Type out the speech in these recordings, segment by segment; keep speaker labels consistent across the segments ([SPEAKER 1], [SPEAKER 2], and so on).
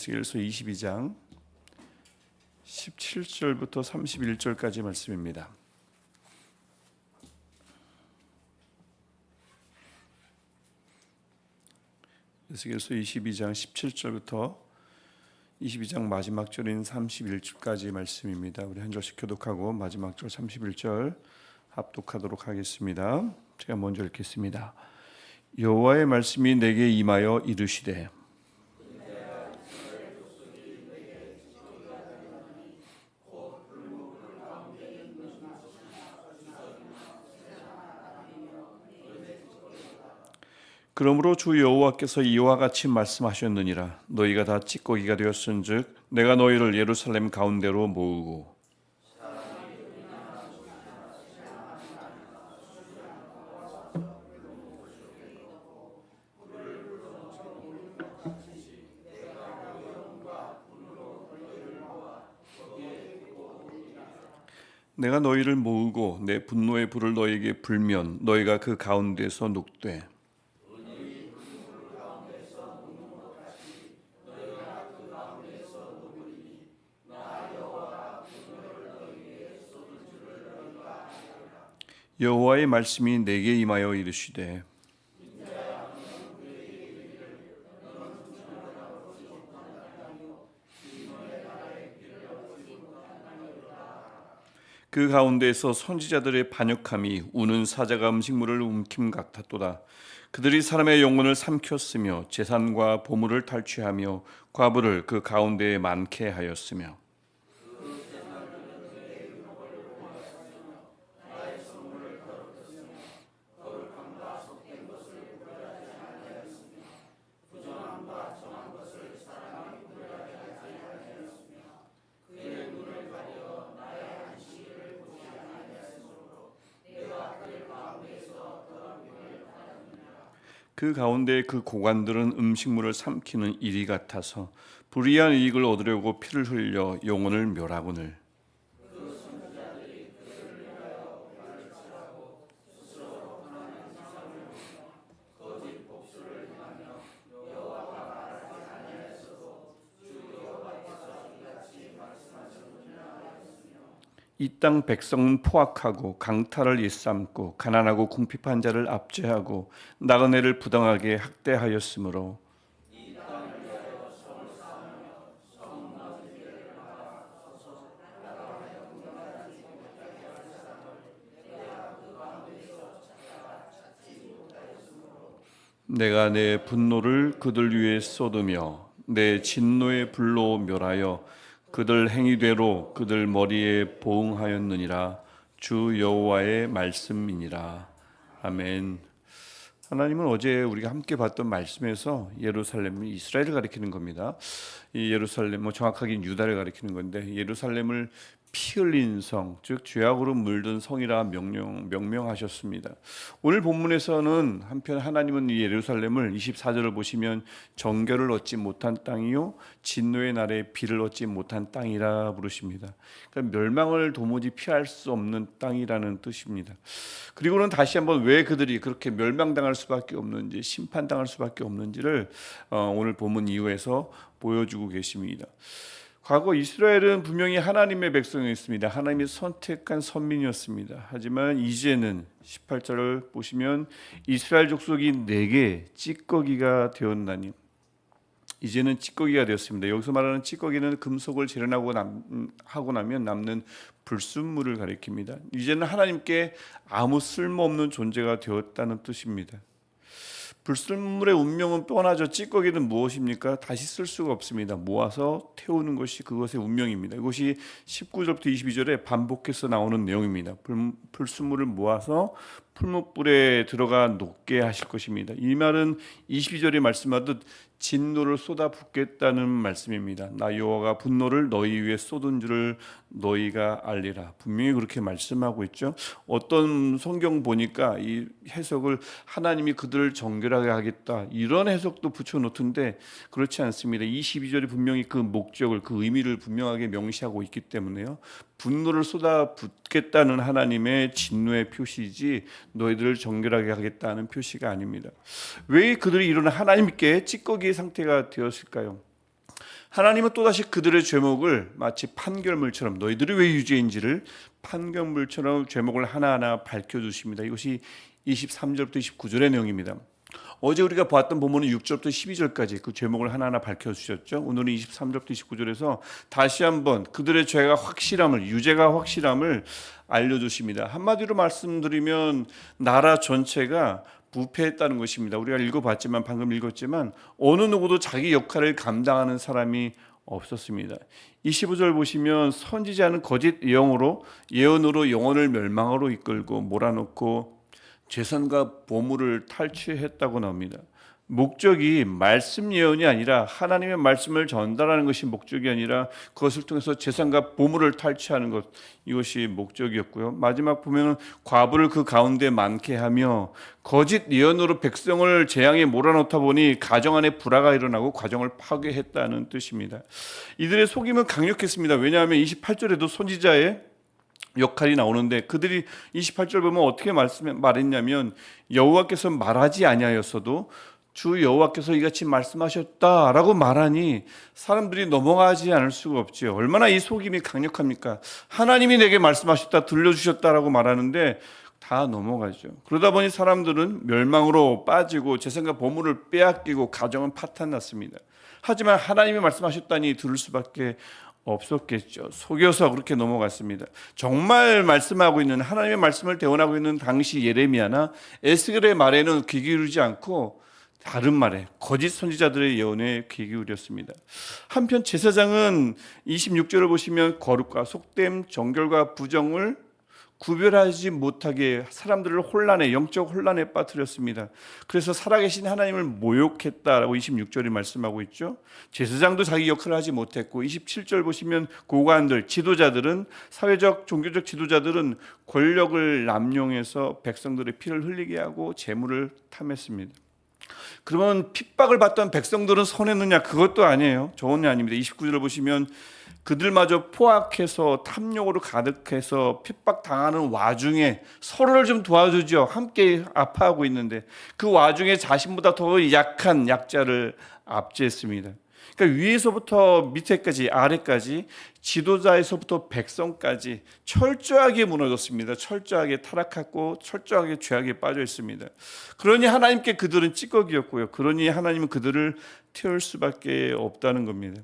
[SPEAKER 1] 에스겔서 22장 17절부터 31절까지 말씀입니다. 에스겔서 22장 17절부터 22장 마지막 절인 31절까지 말씀입니다. 우리 한 절씩 교독하고 마지막 절 31절 합독하도록 하겠습니다. 제가 먼저 읽겠습니다. 여호와의 말씀이 내게 임하여 이르시되 그러므로 주 여호와께서 이와 같이 말씀하셨느니라. 너희가 다 찌꺼기가 되었은즉 내가 너희를 예루살렘 가운데로 모으고 내가 너희를 모으고 내 분노의 불을 너희에게 불면 너희가 그 가운데서 녹되 여호와의 말씀이 내게 임하여 이르시되 그 가운데에서 선지자들의 반역함이 우는 사자가 음식물을 움킴 같았도다. 그들이 사람의 영혼을 삼켰으며 재산과 보물을 탈취하며 과부를 그 가운데에 많게 하였으며 그 가운데 그 고관들은 음식물을 삼키는 이리 같아서 불의한 이익을 얻으려고 피를 흘려 영혼을 멸하거늘 이 땅 백성은 포악하고 강탈을 일삼고 가난하고 궁핍한 자를 압제하고 나그네를 부당하게 학대하였으므로 내가 내 분노를 그들 위에 쏟으며 내 진노의 불로 멸하여 그들 행위대로 그들 머리에 보응하였느니라. 주 여호와의 말씀이니라. 아멘. 하나님은 어제 우리가 함께 봤던 말씀에서 예루살렘이 이스라엘을 가리키는 겁니다. 이 예루살렘, 정확하게 유다를 가리키는 건데 예루살렘을 피 흘린 성, 즉 죄악으로 물든 성이라 명명하셨습니다. 오늘 본문에서는 한편 하나님은 이 예루살렘을 24절을 보시면 정결을 얻지 못한 땅이요 진노의 날에 비를 얻지 못한 땅이라 부르십니다. 그러니까 멸망을 도무지 피할 수 없는 땅이라는 뜻입니다. 그리고는 다시 한번 왜 그들이 그렇게 멸망당할 수밖에 없는지, 심판당할 수밖에 없는지를 오늘 본문 이후에서 보여주고 계십니다. 과거 이스라엘은 분명히 하나님의 백성이었습니다. 하나님이 선택한 선민이었습니다. 하지만 이제는 18절을 보시면 이스라엘 족속이 내게 찌꺼기가 되었나니, 이제는 찌꺼기가 되었습니다. 여기서 말하는 찌꺼기는 금속을 재련하고 나면 남는 불순물을 가리킵니다. 이제는 하나님께 아무 쓸모없는 존재가 되었다는 뜻입니다. 불순물의 운명은 뻔하죠. 찌꺼기는 무엇입니까? 다시 쓸 수가 없습니다. 모아서 태우는 것이 그것의 운명입니다. 이것이 19절부터 22절에 반복해서 나오는 내용입니다. 불순물을 모아서 풀무불에 들어가 녹게 하실 것입니다. 이 말은 22절에 말씀하듯 진노를 쏟아붓겠다는 말씀입니다. 나 여호와가 분노를 너희 위에 쏟은 줄을 너희가 알리라. 분명히 그렇게 말씀하고 있죠. 어떤 성경 보니까 이 해석을 하나님이 그들을 정결하게 하겠다 이런 해석도 붙여놓던데 그렇지 않습니다. 22절이 분명히 그 목적을, 그 의미를 분명하게 명시하고 있기 때문에요. 분노를 쏟아붓겠다는 하나님의 진노의 표시이지 너희들을 정결하게 하겠다는 표시가 아닙니다. 왜 그들이 이런 하나님께 찌꺼기의 상태가 되었을까요? 하나님은 또다시 그들의 죄목을 마치 판결물처럼, 너희들이 왜 유죄인지를 판결물처럼 죄목을 하나하나 밝혀주십니다. 이것이 23절부터 29절의 내용입니다. 어제 우리가 보았던 본문은 6절부터 12절까지 그 죄목을 하나하나 밝혀주셨죠. 오늘은 23절부터 29절에서 다시 한번 그들의 죄가 확실함을, 유죄가 확실함을 알려주십니다. 한마디로 말씀드리면 나라 전체가 부패했다는 것입니다. 우리가 읽어봤지만, 방금 읽었지만 어느 누구도 자기 역할을 감당하는 사람이 없었습니다. 25절 보시면 선지자는 거짓 예언으로 영혼을 멸망으로 이끌고 몰아넣고 재산과 보물을 탈취했다고 나옵니다. 목적이 말씀 예언이 아니라 하나님의 말씀을 전달하는 것이 목적이 아니라 그것을 통해서 재산과 보물을 탈취하는 것, 이것이 목적이었고요. 마지막 보면 과부를 그 가운데 많게 하며 거짓 예언으로 백성을 재앙에 몰아넣다 보니 가정 안에 불화가 일어나고 가정을 파괴했다는 뜻입니다. 이들의 속임은 강력했습니다. 왜냐하면 28절에도 선지자의 역할이 나오는데 그들이 28절 보면 어떻게 말했냐면 여호와께서 말하지 아니하였어도 주 여호와께서 이같이 말씀하셨다라고 말하니 사람들이 넘어가지 않을 수가 없지요. 얼마나 이 속임이 강력합니까? 하나님이 내게 말씀하셨다, 들려주셨다라고 말하는데 다 넘어가죠. 그러다 보니 사람들은 멸망으로 빠지고 재산과 보물을 빼앗기고 가정은 파탄났습니다. 하지만 하나님이 말씀하셨다니 들을 수밖에 없었겠죠. 속여서 그렇게 넘어갔습니다. 정말 말씀하고 있는, 하나님의 말씀을 대언하고 있는 당시 예레미야나 에스겔의 말에는 귀 기울이지 않고 다른 말에, 거짓 선지자들의 예언에 귀 기울였습니다. 한편 제사장은 26절을 보시면 거룩과 속됨, 정결과 부정을 구별하지 못하게 사람들을 혼란에, 영적 혼란에 빠뜨렸습니다. 그래서 살아계신 하나님을 모욕했다라고 26절이 말씀하고 있죠. 제사장도 자기 역할을 하지 못했고, 27절 보시면 고관들, 지도자들은, 사회적 종교적 지도자들은 권력을 남용해서 백성들의 피를 흘리게 하고 재물을 탐했습니다. 그러면 핍박을 받던 백성들은 선했느냐? 그것도 아니에요. 전혀 아닙니다. 29절을 보시면 그들마저 포악해서 탐욕으로 가득해서 핍박당하는 와중에 서로를 좀 도와주죠. 함께 아파하고 있는데 그 와중에 자신보다 더 약한 약자를 압제했습니다. 그러니까 위에서부터 밑에까지, 아래까지, 지도자에서부터 백성까지 철저하게 무너졌습니다. 철저하게 타락하고 철저하게 죄악에 빠져 있습니다. 그러니 하나님께 그들은 찌꺼기였고요. 그러니 하나님은 그들을 태울 수밖에 없다는 겁니다.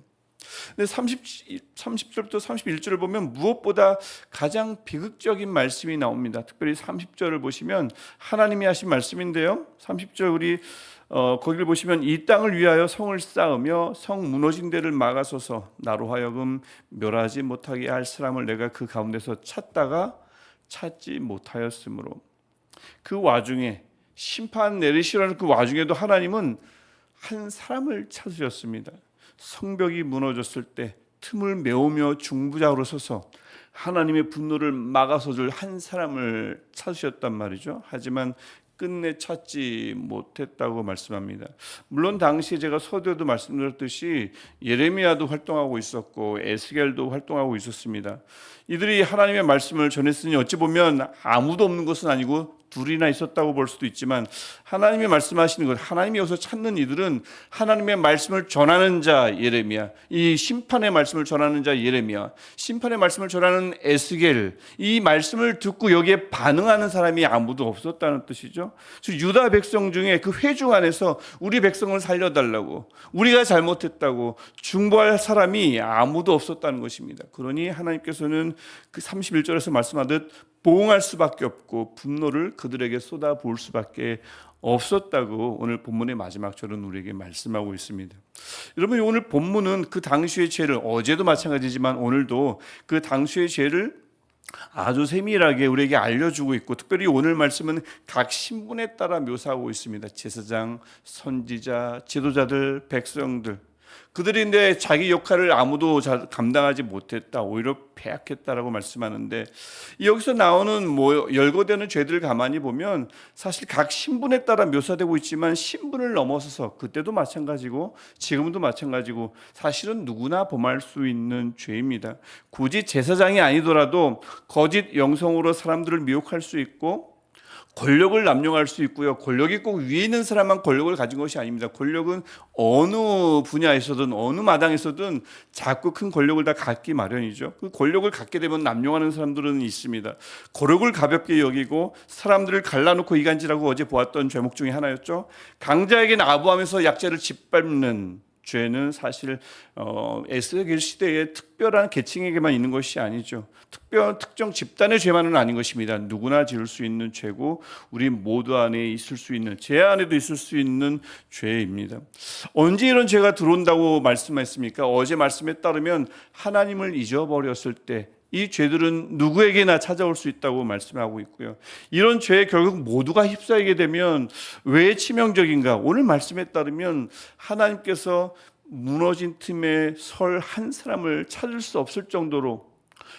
[SPEAKER 1] 근데 30절부터 31절을 보면 무엇보다 가장 비극적인 말씀이 나옵니다. 특별히 30절을 보시면 하나님이 하신 말씀인데요. 30절 우리 거기를 보시면 이 땅을 위하여 성을 쌓으며 성 무너진 데를 막아서서 나로 하여금 멸하지 못하게 할 사람을 내가 그 가운데서 찾다가 찾지 못하였으므로, 그 와중에 심판 내리시라는 그 와중에도 하나님은 한 사람을 찾으셨습니다. 성벽이 무너졌을 때 틈을 메우며 중부자로 서서 하나님의 분노를 막아서줄 한 사람을 찾으셨단 말이죠. 하지만 끝내 찾지 못했다고 말씀합니다. 물론 당시 제가 서두에도 말씀드렸듯이 예레미야도 활동하고 있었고 에스겔도 활동하고 있었습니다. 이들이 하나님의 말씀을 전했으니 어찌 보면 아무도 없는 것은 아니고 둘이나 있었다고 볼 수도 있지만, 하나님이 말씀하시는 것, 하나님이 여기서 찾는 이들은 하나님의 말씀을 전하는 자 예레미야, 이 심판의 말씀을 전하는 자 예레미야, 심판의 말씀을 전하는 에스겔, 이 말씀을 듣고 여기에 반응하는 사람이 아무도 없었다는 뜻이죠. 유다 백성 중에 그 회중 안에서 우리 백성을 살려달라고, 우리가 잘못했다고 중보할 사람이 아무도 없었다는 것입니다. 그러니 하나님께서는 그 31절에서 말씀하듯 보응할 수밖에 없고 분노를 그들에게 쏟아부을 수밖에 없었다고 오늘 본문의 마지막 절은 우리에게 말씀하고 있습니다. 여러분, 오늘 본문은 그 당시의 죄를, 어제도 마찬가지지만 오늘도 그 당시의 죄를 아주 세밀하게 우리에게 알려주고 있고, 특별히 오늘 말씀은 각 신분에 따라 묘사하고 있습니다. 제사장, 선지자, 지도자들, 백성들, 그들인데 자기 역할을 아무도 감당하지 못했다, 오히려 패약했다라고 말씀하는데, 여기서 나오는 열거되는 죄들을 가만히 보면 사실 각 신분에 따라 묘사되고 있지만 신분을 넘어서서 그때도 마찬가지고 지금도 마찬가지고 사실은 누구나 범할 수 있는 죄입니다. 굳이 제사장이 아니더라도 거짓 영성으로 사람들을 미혹할 수 있고, 권력을 남용할 수 있고요. 권력이 꼭 위에 있는 사람만 권력을 가진 것이 아닙니다. 권력은 어느 분야에서든 어느 마당에서든 자꾸 큰 권력을 다 갖기 마련이죠. 그 권력을 갖게 되면 남용하는 사람들은 있습니다. 권력을 가볍게 여기고 사람들을 갈라놓고 이간질하고 어제 보았던 죄목 중에 하나였죠. 강자에게는 아부하면서 약자를 짓밟는 죄는 사실 에스겔 시대의 특별한 계층에게만 있는 것이 아니죠. 특정 집단의 죄만은 아닌 것입니다. 누구나 지을 수 있는 죄고 우리 모두 안에 있을 수 있는, 제 안에도 있을 수 있는 죄입니다. 언제 이런 죄가 들어온다고 말씀했습니까? 어제 말씀에 따르면 하나님을 잊어버렸을 때 이 죄들은 누구에게나 찾아올 수 있다고 말씀하고 있고요. 이런 죄에 결국 모두가 휩싸이게 되면 왜 치명적인가? 오늘 말씀에 따르면 하나님께서 무너진 틈에 설 한 사람을 찾을 수 없을 정도로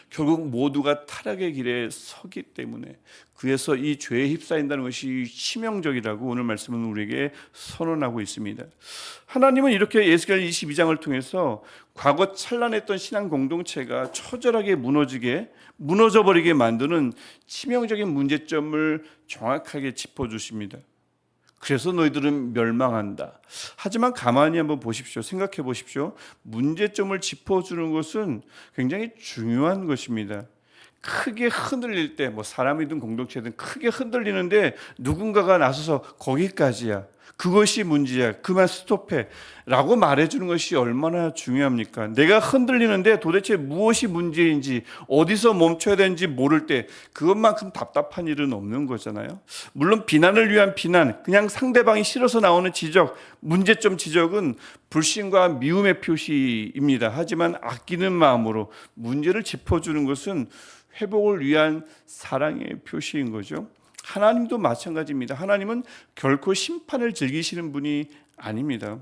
[SPEAKER 1] 결국 모두가 타락의 길에 서기 때문에, 그래서 이 죄에 휩싸인다는 것이 치명적이라고 오늘 말씀은 우리에게 선언하고 있습니다. 하나님은 이렇게 에스겔 22장을 통해서 과거 찬란했던 신앙 공동체가 처절하게 무너져버리게 만드는 치명적인 문제점을 정확하게 짚어주십니다. 그래서 너희들은 멸망한다. 하지만 가만히 한번 보십시오. 생각해 보십시오. 문제점을 짚어주는 것은 굉장히 중요한 것입니다. 크게 흔들릴 때, 사람이든 공동체든 크게 흔들리는데 누군가가 나서서 거기까지야, 그것이 문제야, 그만 스톱해 라고 말해주는 것이 얼마나 중요합니까? 내가 흔들리는데 도대체 무엇이 문제인지, 어디서 멈춰야 되는지 모를 때 그것만큼 답답한 일은 없는 거잖아요. 물론 비난을 위한 비난, 그냥 상대방이 싫어서 나오는 지적, 문제점 지적은 불신과 미움의 표시입니다. 하지만 아끼는 마음으로 문제를 짚어주는 것은 회복을 위한 사랑의 표시인 거죠. 하나님도 마찬가지입니다. 하나님은 결코 심판을 즐기시는 분이 아닙니다.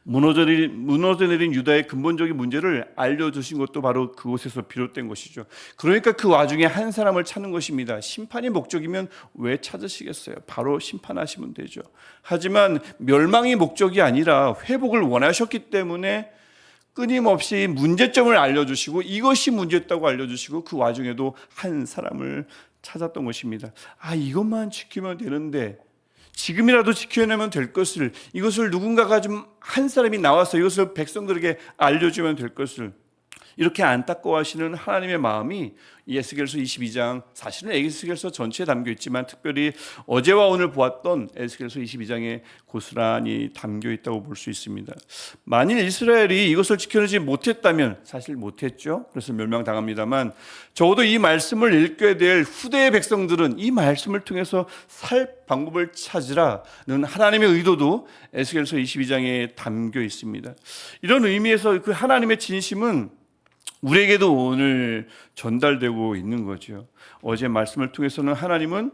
[SPEAKER 1] 무너져내린 유다의 근본적인 문제를 알려주신 것도 바로 그곳에서 비롯된 것이죠. 그러니까 그 와중에 한 사람을 찾는 것입니다. 심판이 목적이면 왜 찾으시겠어요? 바로 심판하시면 되죠. 하지만 멸망이 목적이 아니라 회복을 원하셨기 때문에 끊임없이 문제점을 알려주시고 이것이 문제였다고 알려주시고 그 와중에도 한 사람을 찾았던 것입니다. 이것만 지키면 되는데, 지금이라도 지켜내면 될 것을, 이것을 누군가가 좀 한 사람이 나와서 이것을 백성들에게 알려주면 될 것을, 이렇게 안타까워하시는 하나님의 마음이 에스겔서 22장, 사실은 에스겔서 전체에 담겨 있지만 특별히 어제와 오늘 보았던 에스겔서 22장에 고스란히 담겨 있다고 볼 수 있습니다. 만일 이스라엘이 이것을 지켜내지 못했다면, 사실 못했죠. 그래서 멸망당합니다만, 적어도 이 말씀을 읽게 될 후대의 백성들은 이 말씀을 통해서 살 방법을 찾으라는 하나님의 의도도 에스겔서 22장에 담겨 있습니다. 이런 의미에서 그 하나님의 진심은 우리에게도 오늘 전달되고 있는 거죠. 어제 말씀을 통해서는 하나님은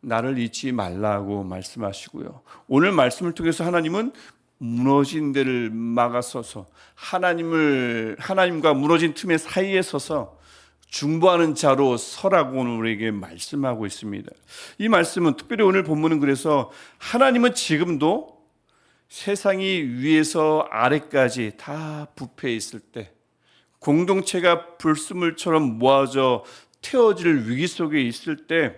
[SPEAKER 1] 나를 잊지 말라고 말씀하시고요. 오늘 말씀을 통해서 하나님은 무너진 데를 막아서서 하나님과 무너진 틈의 사이에 서서 중보하는 자로 서라고 오늘 우리에게 말씀하고 있습니다. 이 말씀은 특별히 오늘 본문은 그래서 하나님은 지금도 세상이 위에서 아래까지 다 부패해 있을 때, 공동체가 불순물처럼 모아져 태워질 위기 속에 있을 때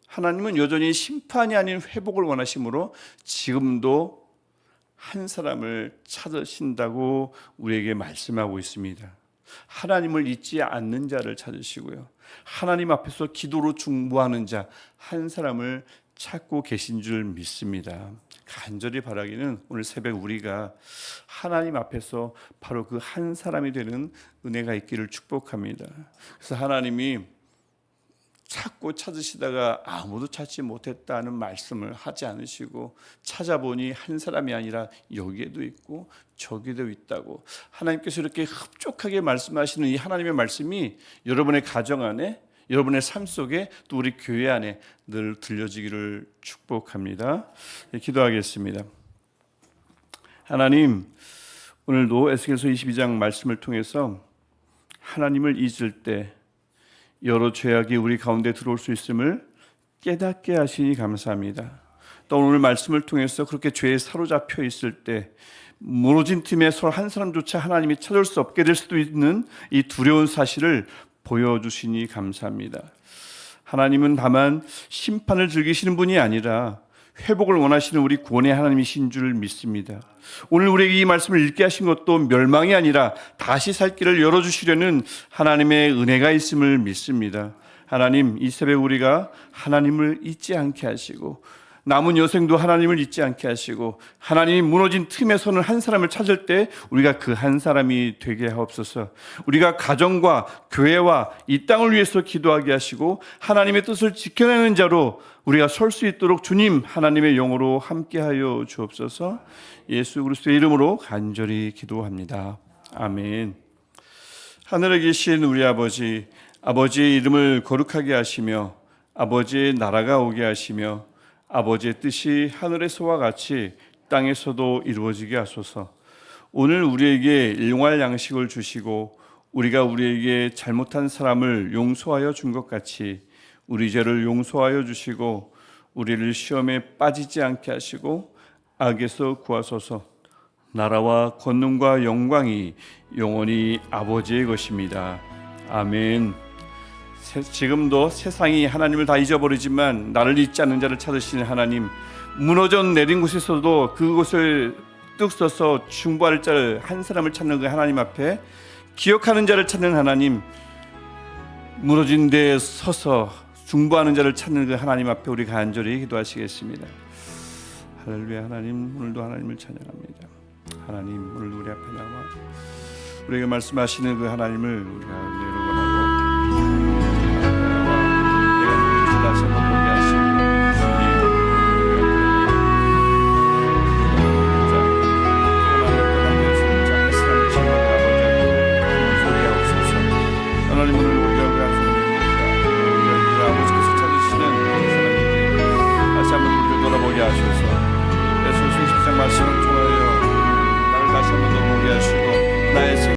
[SPEAKER 1] 하나님은 여전히 심판이 아닌 회복을 원하시므로 지금도 한 사람을 찾으신다고 우리에게 말씀하고 있습니다. 하나님을 잊지 않는 자를 찾으시고요, 하나님 앞에서 기도로 중보하는 자 한 사람을 찾고 계신 줄 믿습니다. 간절히 바라기는 오늘 새벽 우리가 하나님 앞에서 바로 그 한 사람이 되는 은혜가 있기를 축복합니다. 그래서 하나님이 찾고 찾으시다가 아무도 찾지 못했다는 말씀을 하지 않으시고, 찾아보니 한 사람이 아니라 여기에도 있고 저기에도 있다고 하나님께서 이렇게 흡족하게 말씀하시는 이 하나님의 말씀이 여러분의 가정 안에, 여러분의 삶 속에, 또 우리 교회 안에 늘 들려지기를 축복합니다. 기도하겠습니다. 하나님, 오늘도 에스겔서 22장 말씀을 통해서 하나님을 잊을 때 여러 죄악이 우리 가운데 들어올 수 있음을 깨닫게 하시니 감사합니다. 또 오늘 말씀을 통해서 그렇게 죄에 사로잡혀 있을 때 무너진 틈에 서로 한 사람조차 하나님이 찾을 수 없게 될 수도 있는 이 두려운 사실을 보여주시니 감사합니다. 하나님은 다만 심판을 즐기시는 분이 아니라 회복을 원하시는 우리 구원의 하나님이신 줄 믿습니다. 오늘 우리에게 이 말씀을 읽게 하신 것도 멸망이 아니라 다시 살 길을 열어주시려는 하나님의 은혜가 있음을 믿습니다. 하나님, 이 새벽 우리가 하나님을 잊지 않게 하시고 남은 여생도 하나님을 잊지 않게 하시고 하나님이 무너진 틈에서는 한 사람을 찾을 때 우리가 그 한 사람이 되게 하옵소서. 우리가 가정과 교회와 이 땅을 위해서 기도하게 하시고 하나님의 뜻을 지켜내는 자로 우리가 설 수 있도록 주님 하나님의 영으로 함께하여 주옵소서. 예수 그리스도의 이름으로 간절히 기도합니다. 아멘. 하늘에 계신 우리 아버지, 아버지의 이름을 거룩하게 하시며 아버지의 나라가 오게 하시며 아버지의 뜻이 하늘에서와 같이 땅에서도 이루어지게 하소서. 오늘 우리에게 일용할 양식을 주시고 우리가 우리에게 잘못한 사람을 용서하여 준 것 같이 우리 죄를 용서하여 주시고 우리를 시험에 빠지지 않게 하시고 악에서 구하소서. 나라와 권능과 영광이 영원히 아버지의 것입니다. 아멘. 지금도 세상이 하나님을 다 잊어버리지만 나를 잊지 않는 자를 찾으시는 하나님, 무너져 내린 곳에서도 그곳을 뚝 서서 중보할 자를 한 사람을 찾는 그 하나님 앞에 기억하는 자를 찾는 하나님, 무너진 데에 서서 중보하는 자를 찾는 그 하나님 앞에 우리 간절히 기도하시겠습니다. 할렐루야. 하나님, 오늘도 하나님을 찬양합니다. 하나님, 오늘 우리 앞에 나와 우리에게 말씀하시는 그 하나님을 우리가 내려고 하고 내가 누군지 다시